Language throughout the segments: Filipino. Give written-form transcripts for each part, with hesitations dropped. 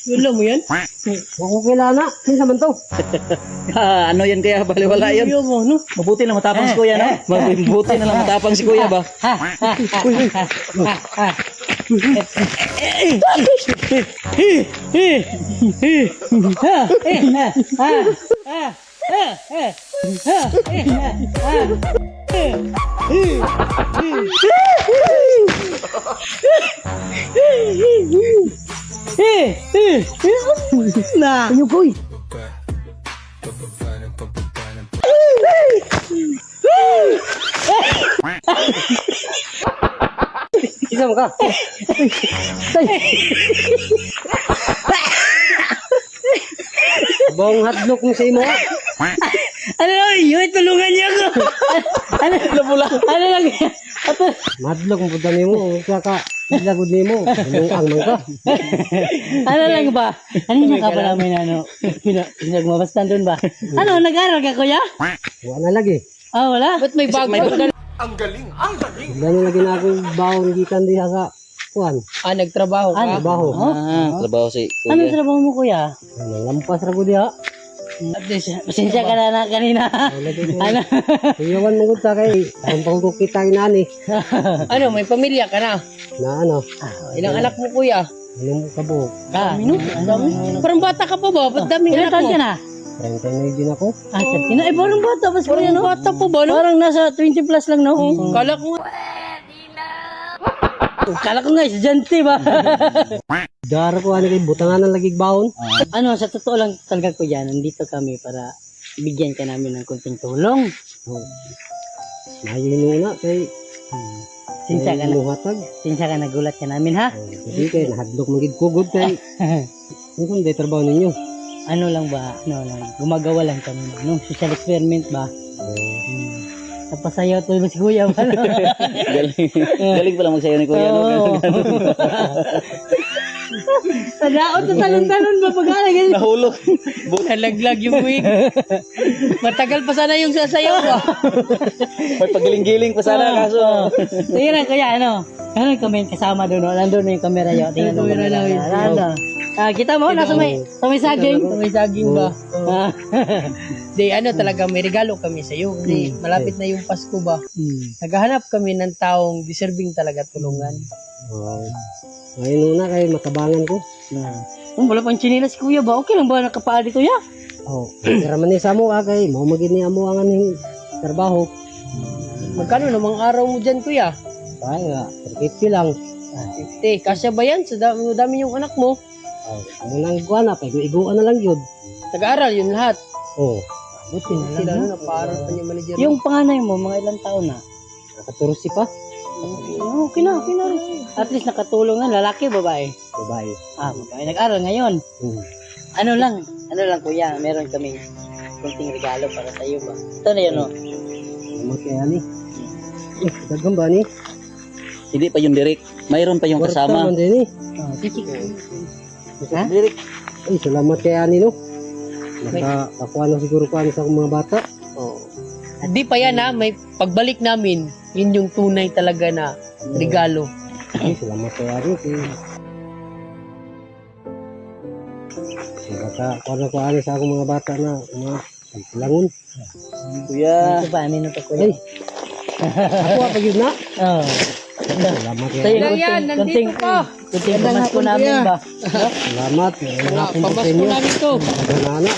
Wala mo yan? Huwag ko kilala. Sino naman to? Ano yan kaya? Baliwala yan. Mo, no? Mabuti lang matapang si kuya, no? Mabuti na lang matapang si kuya ba? Na. Ano koy? Isa mo ka? Bong hotdog mo sa imo. Ano lang yun? Tulungan niya ako. Ano lang yan? Madlog mo pud nimo. Usa ka. Ilagod nimo. Ang man ka. Ano lang ba? Kanina ka pala may pinagmabastan doon ba? Ano, nag-aral ka kuya? Wala lagi. Ah, wala? Ba't may bago? Gano'n lagi na ako bawang gikan diha sa kuan. Nagtrabaho ka? Trabaho. Trabaho si Ano kuya. trabaho mo kuya? Ano, lampas ra ko diha. At least, pasensya ka na kanina. Ano? Iyawan mo gud ta kay ang ko kita inani. Ano, may pamilya ka na? Na ano? Ilang anak mo kuya? Anong kabuok? Ang dami. Parang bata ka pa ba? Ba't daming anak mo? Ilan na? 39 din ako. Parang bata. Parang bata pa ba, no? Parang nasa 20 plus lang, no? Kala ko nga. Kala ko nga, estudyante ba? Dara ko ano kay butangan ng lagig bawon. Ano, sa totoo lang talaga ko yan, nandito kami para bigyan ka namin ng konting tulong. Mayo inuna kay Sinsya ka na. muhatag. Sinsya ka, nagulat ka namin, ha? Kasi kay nahadlok magid ko good kay. Ano day trabaho ninyo? Ano lang ba, gumagawa lang kami, no? Social experiment ba? Napasayaw to si kuya ba? Galing pala magsayo ni kuya, no? Nadaot na talon-talon ba pag-alag? Nahulog. Nalaglag yung wig. Matagal pa sana yung sasayaw ko. May pagiling-giling pa sana kaso. Tingnan na kuya, ano kami kasama doon, no? Nandun na yung camera yun. Tingnan mo. Camera lang. Kita mo, nasa may saging. Sa may saging ba? Di, talaga, may regalo kami sa iyo. Di, malapit na yung Pasko ba? Naghahanap kami ng taong deserving talaga tulungan. Ngayon una kay matabangan ko. Wala pang chinilas si kuya ba? Okay lang ba nakapaa dito ya? Raman ni sa mo kay mo magini amo ang aning trabaho. Magkano namang araw mo dyan kuya? Ay nga, 50 lang. 50. Kasya ba yan? Sa dami yung anak mo? Ano nang kuan na pay iguan na lang yun. Nag-aaral yun lahat. Buti na Sila lang. na para pa niya manager. Yung panganay mo, mga ilang taon na? Nakatursi pa. Okay na. At least nakatulong na, lalaki, babae. Babae. Babae. Nag-aral ngayon. Ano lang kuya, meron kami kunting regalo para sa iyo ba? Ito na yun, no? Kaya ni. Dagang ba ni? Hindi pa yung direct. Mayroon pa yung kasama. Din ni. Ha? Direct. Ay, salamat kay ani no. Nakakuha na siguro ko ani sa akong mga bata. Hindi pa yan ha, may pagbalik namin, yun yung tunay talaga na regalo. Ay, salamat kay ani. Nakakuha na ko ani sa akong mga bata na mga langon. Kuya. Ito ba, amin na to kuya? Ako pa yun na. Oo. Salamat kay Sa'yo, nandito ka. Kunting pamasko namin ba? Salamat. Pamasko namin to. Banana.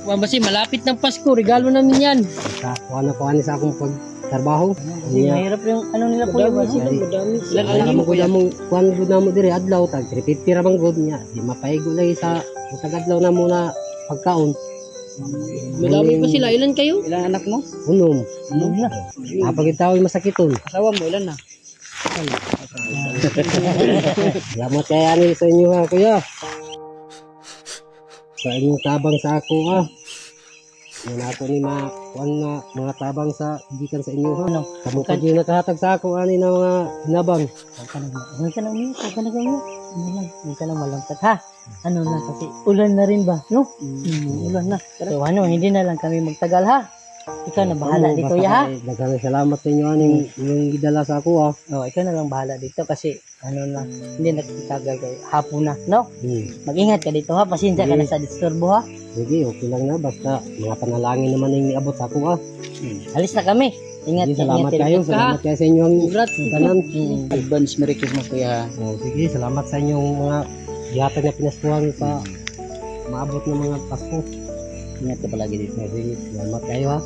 Mamasi, malapit ng Pasko, regalo namin yan. Nakakuha na ko ani sa akong pagtrabaho. Mahirap yung ano nila kuya ba? Madami sila. Alam mo ko namong kuan gud namo diri adlaw tag 350 ra bang gud niya. Di mapaigo lagi sa tag adlaw na muna pagkaon. Madami pa sila. Ilan kayo? Ilang anak mo? Unom. Na. Kapag itaw masakiton. Asawa mo, ilan na? Salamat kay ani sa inyo ha kuya. Sa inyong tabang sa ako ha. Yan ako ni kuan na mga tabang sa gikan sa inyo ha. Ano? Kamu pa yung nakahatag sa ako ani na mga hinabang. Huwag ka nang umiyak, huwag ka nang umiyak. Ano lang, huwag ka nang malungkot ha. Ano na kasi ulan na rin ba, no? Ulan na. So ano, hindi na lang kami magtagal ha. Ikaw na bahala dito ya ha. Daghang salamat sa inyo aning inyong gidala sa ako ha. Oh, ikaw na lang bahala dito kasi ano na, hindi na kita gagawin. Hapon na, no? Mag-ingat ka dito ha. Pasensya ka na sa disturbo ha. Sige, okay lang na basta mga panalangin naman yung niabot sa ako ha. Alis na kami. Ingat Sige, ka, salamat ingat ka, kayo. ingat ka, ha. Salamat kayo sa inyong Congrats. tanan. Advance Merry Christmas kuya. Oh, sige, salamat sa inyong mga gihatag na pinaskuhan sa maabot ng mga Pasko. Ingat ka palagi dito. Sige, salamat kayo ha.